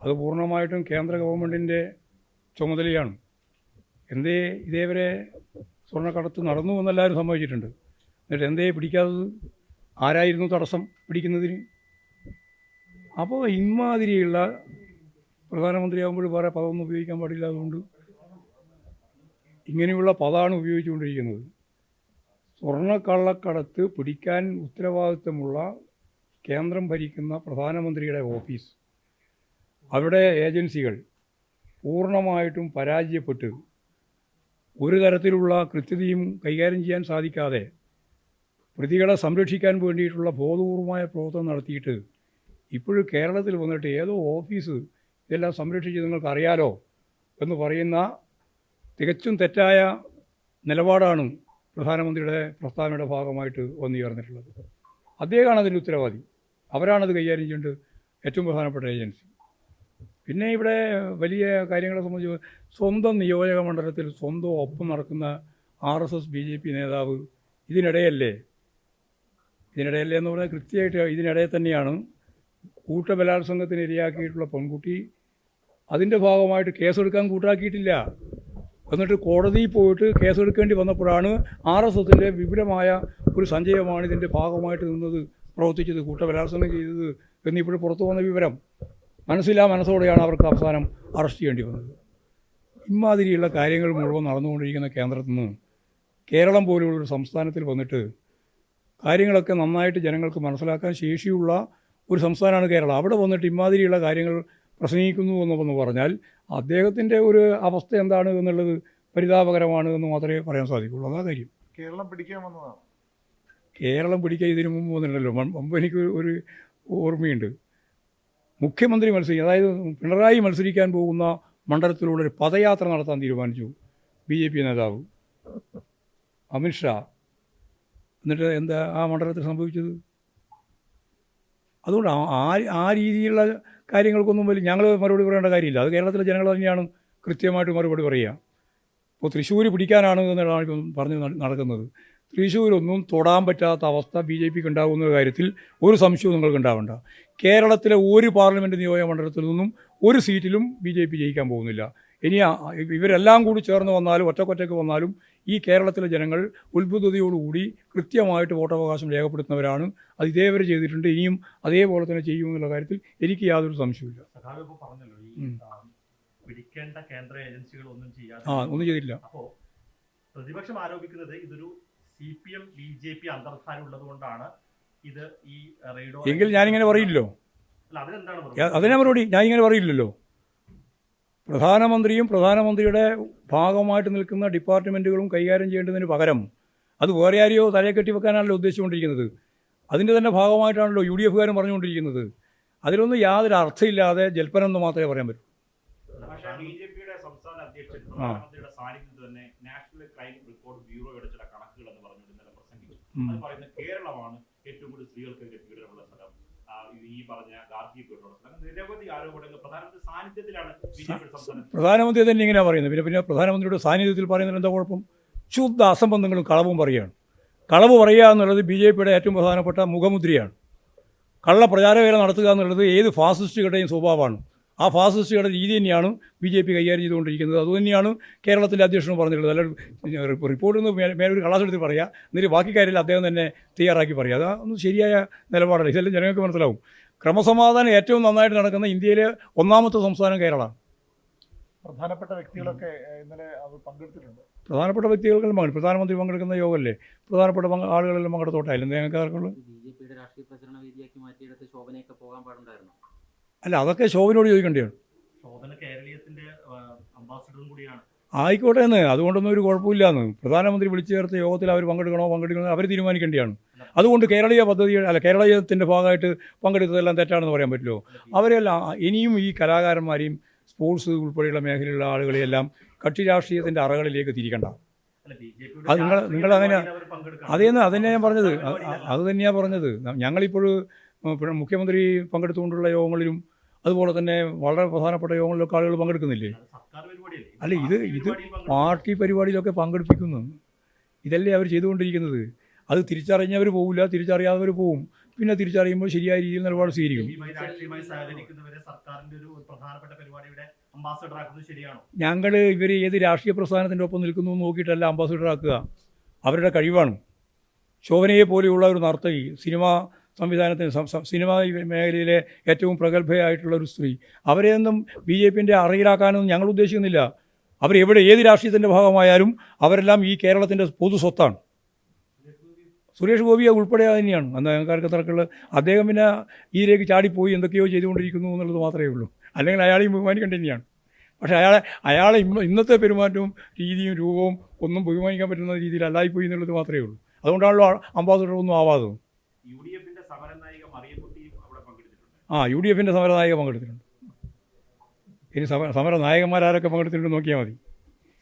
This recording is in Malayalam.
അത് പൂർണ്ണമായിട്ടും കേന്ദ്ര ഗവൺമെൻറ്റിൻ്റെ ചുമതലയാണ്. എന്തേ ഇതേവരെ സ്വർണ്ണക്കടത്ത് നടന്നു എന്നെല്ലാവരും സമ്മതിച്ചിട്ടുണ്ട്. എന്നിട്ട് എന്തേ പിടിക്കാത്തത്? ആരായിരുന്നു തടസ്സം പിടിക്കുന്നതിന്? അപ്പോൾ ഇമാതിരിയുള്ള പ്രധാനമന്ത്രിയാകുമ്പോൾ വേറെ പദമൊന്നും ഉപയോഗിക്കാൻ പാടില്ല. അതുകൊണ്ട് ഇങ്ങനെയുള്ള പദമാണ് ഉപയോഗിച്ചുകൊണ്ടിരിക്കുന്നത്. സ്വർണ്ണക്കള്ളക്കടത്ത് പിടിക്കാൻ ഉത്തരവാദിത്തമുള്ള കേന്ദ്രം ഭരിക്കുന്ന പ്രധാനമന്ത്രിയുടെ ഓഫീസ്, അവിടെ ഏജൻസികൾ പൂർണ്ണമായിട്ടും പരാജയപ്പെട്ട് ഒരു തരത്തിലുള്ള കൃത്യതയും കൈകാര്യം ചെയ്യാൻ സാധിക്കാതെ പ്രതികളെ സംരക്ഷിക്കാൻ വേണ്ടിയിട്ടുള്ള ബോധപൂർവമായ പ്രവർത്തനം നടത്തിയിട്ട് ഇപ്പോഴും കേരളത്തിൽ വന്നിട്ട് ഏതോ ഓഫീസ് ഇതെല്ലാം സംരക്ഷിച്ച് നിങ്ങൾക്കറിയാലോ എന്ന് പറയുന്ന തികച്ചും തെറ്റായ നിലപാടാണ് പ്രധാനമന്ത്രിയുടെ പ്രസ്താവനയുടെ ഭാഗമായിട്ട് വന്നു ചേർന്നിട്ടുള്ളത്. അദ്ദേഹമാണ് അതിൻ്റെ ഉത്തരവാദി. അവരാണത് കൈകാര്യം ചെയ്യേണ്ടത്, ഏറ്റവും പ്രധാനപ്പെട്ട ഏജൻസി. പിന്നെ ഇവിടെ വലിയ കാര്യങ്ങളെ സംബന്ധിച്ച് സ്വന്തം നിയോജക മണ്ഡലത്തിൽ സ്വന്തം ഒപ്പം നടക്കുന്ന RSS BJP നേതാവ് ഇതിനിടയല്ലേ എന്ന് പറഞ്ഞാൽ കൃത്യമായിട്ട് ഇതിനിടയിൽ തന്നെയാണ് കൂട്ടബലാത്സംഗത്തിന് ഇരയാക്കിയിട്ടുള്ള പെൺകുട്ടി അതിൻ്റെ ഭാഗമായിട്ട് കേസെടുക്കാൻ കൂട്ടാക്കിയിട്ടില്ല. എന്നിട്ട് കോടതിയിൽ പോയിട്ട് കേസെടുക്കേണ്ടി വന്നപ്പോഴാണ് RSSൻ്റെ വിപുലമായ ഒരു സഞ്ചയമാണ് ഇതിൻ്റെ ഭാഗമായിട്ട് നിന്നത്, പ്രവർത്തിച്ചത്, കൂട്ടബലാത്സംഗം ചെയ്തത് എന്നിപ്പോഴും പുറത്തു വന്ന വിവരം. മനസ്സോടെയാണ് അവർക്ക് അവസാനം അറസ്റ്റ് ചെയ്യേണ്ടി വന്നത്. ഇമാതിരിയുള്ള കാര്യങ്ങൾ മുഴുവൻ നടന്നുകൊണ്ടിരിക്കുന്ന കേന്ദ്രത്തിൽ നിന്ന് കേരളം പോലുള്ളൊരു സംസ്ഥാനത്തിൽ വന്നിട്ട് കാര്യങ്ങളൊക്കെ നന്നായിട്ട് ജനങ്ങൾക്ക് മനസ്സിലാക്കാൻ ശേഷിയുള്ള ഒരു സംസ്ഥാനമാണ് കേരളം. അവിടെ വന്നിട്ട് ഇമാതിരിയുള്ള കാര്യങ്ങൾ പ്രസംഗിക്കുന്നു എന്ന് പറഞ്ഞാൽ അദ്ദേഹത്തിൻ്റെ ഒരു അവസ്ഥ എന്താണ് എന്നുള്ളത് പരിതാപകരമാണ് എന്ന് മാത്രമേ പറയാൻ സാധിക്കുള്ളൂ. അതാ കാര്യം. കേരളം പിടിക്കാൻ വന്നതാണ്. കേരളം പിടിക്കാൻ ഇതിനു മുമ്പ് വന്നിട്ടുണ്ടല്ലോ. മുമ്പ് എനിക്ക് ഒരു ഓർമ്മയുണ്ട്. മുഖ്യമന്ത്രി അതായത് പിണറായി മത്സരിക്കാൻ പോകുന്ന മണ്ഡലത്തിലൂടെ ഒരു പദയാത്ര നടത്താൻ തീരുമാനിച്ചു BJP നേതാവ് അമിത്ഷാ. എന്നിട്ട് എന്താ ആ മണ്ഡലത്തിൽ സംഭവിച്ചത്? അതുകൊണ്ട് ആ രീതിയിലുള്ള കാര്യങ്ങൾക്കൊന്നും വലിയ ഞങ്ങൾ മറുപടി പറയേണ്ട കാര്യമില്ല. അത് കേരളത്തിലെ ജനങ്ങൾ തന്നെയാണ് കൃത്യമായിട്ട് മറുപടി പറയുക. ഇപ്പോൾ തൃശ്ശൂർ പിടിക്കാനാണ് എന്നുള്ളതാണ് ഇപ്പം പറഞ്ഞ് നടക്കുന്നത്. തൃശ്ശൂരൊന്നും തൊടാൻ പറ്റാത്ത അവസ്ഥ BJPക്ക് ഉണ്ടാകുന്ന കാര്യത്തിൽ ഒരു സംശയവും നിങ്ങൾക്ക് ഉണ്ടാവേണ്ട. കേരളത്തിലെ ഒരു പാർലമെൻറ്റ് നിയോജക മണ്ഡലത്തിൽ നിന്നും ഒരു സീറ്റിലും BJP ജയിക്കാൻ പോകുന്നില്ല. ഇനി ഇവരെല്ലാം കൂടി ചേർന്ന് വന്നാലും ഒറ്റക്കൊറ്റയ്ക്ക് വന്നാലും ഈ കേരളത്തിലെ ജനങ്ങൾ ഉത്ബുദ്ധതയോടുകൂടി കൃത്യമായിട്ട് വോട്ടവകാശം രേഖപ്പെടുത്തുന്നവരാണ്. അത് ഇതേവരെ ചെയ്തിട്ടുണ്ട്, ഇനിയും അതേപോലെ തന്നെ ചെയ്യുമെന്നുള്ള കാര്യത്തിൽ എനിക്ക് യാതൊരു സംശയമില്ല. പിടിക്കേണ്ട കേന്ദ്ര ഏജൻസികൾ ഒന്നും ചെയ്തില്ല. അപ്പോൾ പ്രതിപക്ഷം ആരോപിക്കുന്നത് ഇതൊരു CPM BJP അന്തർധാര ഉള്ളത് കൊണ്ടാണ് ഇത് ഈ റെയ്ഡോ. എങ്കിൽ ഞാനിങ്ങനെ പറയില്ലല്ലോ. അതിനെ മറുപടി ഞാനിങ്ങനെ പറയില്ലല്ലോ. പ്രധാനമന്ത്രിയുടെ ഭാഗമായിട്ട് നിൽക്കുന്ന ഡിപ്പാർട്ട്മെൻറ്റുകളും കൈകാര്യം ചെയ്യേണ്ടതിന് പകരം അത് വേറെ ആരെയോ തലയെ കെട്ടി വെക്കാനാണല്ലോ ഉദ്ദേശിച്ചുകൊണ്ടിരിക്കുന്നത്. അതിൻ്റെ തന്നെ ഭാഗമായിട്ടാണല്ലോ UDFകാരും പറഞ്ഞുകൊണ്ടിരിക്കുന്നത്. അതിലൊന്നും യാതൊരു അർത്ഥമില്ലാതെ ജൽപ്പനം എന്ന് മാത്രമേ പറയാൻ പറ്റൂ. BJPയുടെ സംസ്ഥാന അധ്യക്ഷൻ പ്രധാനമന്ത്രിയുടെ സാന്നിധ്യത്തിൽ തന്നെ നാഷണൽ ക്രൈം റിപ്പോർട്ട് ബ്യൂറോയുടെ ചില കണക്കുകൾ എന്ന് പറഞ്ഞുകൊണ്ട് ഇന്നലെ പ്രസംഗിച്ചു. അത് പറയുന്നത് കേരളമാണ് ഏറ്റവും കൂടുതൽ സ്ത്രീകൾക്കെതിരെ പീഡനമുള്ള സ്ഥലം, ഈ പറഞ്ഞ ഗാർഹികപീഡനമുള്ള സ്ഥലം, നിരവധി ആരോപണങ്ങൾ പ്രധാനമന്ത്രി സാന്നിധ്യത്തിലാണ് BJPയുടെ സംസ്ഥാനം. പ്രധാനമന്ത്രി തന്നെ ഇങ്ങനെയാണ് പറയുന്നത്. പിന്നെ പ്രധാനമന്ത്രിയുടെ സാന്നിധ്യത്തിൽ പറയുന്നതിന് എന്താ കുഴപ്പം? ശുദ്ധ അസംബന്ധങ്ങളും കളവും പറയുകയാണ്. കളവ് പറയുക എന്നുള്ളത് BJPയുടെ ഏറ്റവും പ്രധാനപ്പെട്ട മുഖമുദ്രയാണ്. കള്ള പ്രചാരവേല നടത്തുക എന്നുള്ളത് ഏത് ഫാസിസ്റ്റുകളുടെയും സ്വഭാവമാണ്. ആ ഫാസിസ്റ്റുകളുടെ രീതി തന്നെയാണ് BJP കൈകാര്യം ചെയ്തുകൊണ്ടിരിക്കുന്നത്. അതുതന്നെയാണ് കേരളത്തിലെ അധ്യക്ഷനും പറഞ്ഞിട്ടുള്ളത്. അല്ല റിപ്പോർട്ടിൽ നിന്ന് മേലൊരു കള്ളാസെടുത്ത് പറയുക, എന്നിട്ട് ബാക്കി കാര്യത്തിൽ അദ്ദേഹം തന്നെ തയ്യാറാക്കി പറയുക. അതൊന്നും ശരിയായ നിലപാടല്ല. ഇതെല്ലാം ജനങ്ങൾക്ക് മനസ്സിലാവും. ക്രമസമാധാനം ഏറ്റവും നന്നായിട്ട് നടക്കുന്ന ഇന്ത്യയിലെ ഒന്നാമത്തെ സംസ്ഥാനം കേരളമാണ്. പ്രധാനപ്പെട്ട വ്യക്തികളൊക്കെ ഇന്നലെ പങ്കെടുത്തിട്ടുണ്ട്. പ്രധാനപ്പെട്ട വ്യക്തികൾക്കെല്ലാം പങ്കെടുക്കും. പ്രധാനമന്ത്രി പങ്കെടുക്കുന്ന യോഗമല്ലേ, പ്രധാനപ്പെട്ട ആളുകളെല്ലാം പങ്കെടുത്തോട്ടായാലും ഞങ്ങൾക്ക് ആർക്കുള്ളൂ. അല്ല, അതൊക്കെ ശോഭനോട് ചോദിക്കേണ്ടതാണ്. ആയിക്കോട്ടെ എന്ന്, അതുകൊണ്ടൊന്നും ഒരു കുഴപ്പമില്ലാന്ന്. പ്രധാനമന്ത്രി വിളിച്ചു ചേർത്ത യോഗത്തിൽ അവർ പങ്കെടുക്കണോ അവർ തീരുമാനിക്കേണ്ടതാണ്. അതുകൊണ്ട് കേരളീയത്തിൻ്റെ ഭാഗമായിട്ട് പങ്കെടുത്തതെല്ലാം തെറ്റാണെന്ന് പറയാൻ പറ്റുമോ? അവരെല്ലാം ഇനിയും ഈ കലാകാരന്മാരെയും സ്പോർട്സ് ഉൾപ്പെടെയുള്ള മേഖലയിലുള്ള ആളുകളെയെല്ലാം കക്ഷി രാഷ്ട്രീയത്തിൻ്റെ അറകളിലേക്ക് തിരിക്കണ്ട. അത് നിങ്ങളങ്ങനെ അതന്നെ ഞാൻ പറഞ്ഞത്. അത് തന്നെയാണ് പറഞ്ഞത്. ഞങ്ങളിപ്പോൾ മുഖ്യമന്ത്രി പങ്കെടുത്തുകൊണ്ടുള്ള യോഗങ്ങളിലും അതുപോലെ തന്നെ വളരെ പ്രധാനപ്പെട്ട യോഗങ്ങളിലൊക്കെ ആളുകൾ പങ്കെടുക്കുന്നില്ലേ? അല്ല, ഇത് പാർട്ടി പരിപാടിയിലൊക്കെ പങ്കെടുപ്പിക്കുന്നു. ഇതല്ലേ അവർ ചെയ്തുകൊണ്ടിരിക്കുന്നത്. അത് തിരിച്ചറിഞ്ഞവർ പോവില്ല, തിരിച്ചറിയാത്തവർ പോവും. പിന്നെ തിരിച്ചറിയുമ്പോൾ ശരിയായ രീതിയിൽ നിലപാട് സ്വീകരിക്കും. രാഷ്ട്രീയമായി സഹകരിക്കുന്നവരെ സർക്കാരിന്റെ ഒരു പ്രധാനപ്പെട്ട പരിപാടിയുടെ അംബാസഡർ ആക്കുന്നത് ശരിയാണോ? ഞങ്ങൾ ഇവർ ഏത് രാഷ്ട്രീയ പ്രസ്ഥാനത്തിൻ്റെ ഒപ്പം നിൽക്കുന്നു എന്ന് നോക്കിയിട്ടല്ല അംബാസഡർ ആക്കുക. അവരുടെ കഴിവാണ്. ശോഭനയെ പോലെയുള്ള ഒരു നർത്തകി, സിനിമാ സംവിധാനത്തിന് സിനിമാ മേഖലയിലെ ഏറ്റവും പ്രഗത്ഭയായിട്ടുള്ള ഒരു സ്ത്രീ, അവരെയൊന്നും BJPൻ്റെ അറയിലാക്കാനൊന്നും ഞങ്ങൾ ഉദ്ദേശിക്കുന്നില്ല. അവരെവിടെ ഏത് രാഷ്ട്രീയത്തിൻ്റെ ഭാഗമായാലും അവരെല്ലാം ഈ കേരളത്തിൻ്റെ പൊതു സ്വത്താണ്. സുരേഷ് ഗോപി ഉൾപ്പെടെ തന്നെയാണ്. അന്ന് ഞങ്ങൾക്കാർക്ക് തർക്കമുള്ളത്. അദ്ദേഹം പിന്നെ ഇതിലേക്ക് ചാടിപ്പോയി എന്തൊക്കെയോ ചെയ്തുകൊണ്ടിരിക്കുന്നു എന്നുള്ളത് മാത്രമേ ഉള്ളൂ. അല്ലെങ്കിൽ അയാളെയും ബഹുമാനിക്കേണ്ടത് തന്നെയാണ്. പക്ഷേ അയാളെ ഇന്നത്തെ പെരുമാറ്റവും രീതിയും രൂപവും ഒന്നും ബഹുമാനിക്കാൻ പറ്റുന്ന രീതിയിലല്ലായിപ്പോയി എന്നുള്ളത് മാത്രമേ ഉള്ളൂ. അതുകൊണ്ടാണല്ലോ അംബാസഡർ ഒന്നും ആവാത്തത്. UDFന്റെ സമരനായിക മറിയക്കുട്ടിയും അവിടെ പങ്കെടുത്തിട്ടുണ്ട്. UDFന്റെ സമരനായിക പങ്കെടുത്തിട്ടുണ്ട്. ഇനി സമരനായകന്മാരാരൊക്കെ പങ്കെടുത്തിട്ടുണ്ട് നോക്കിയാൽ മതി.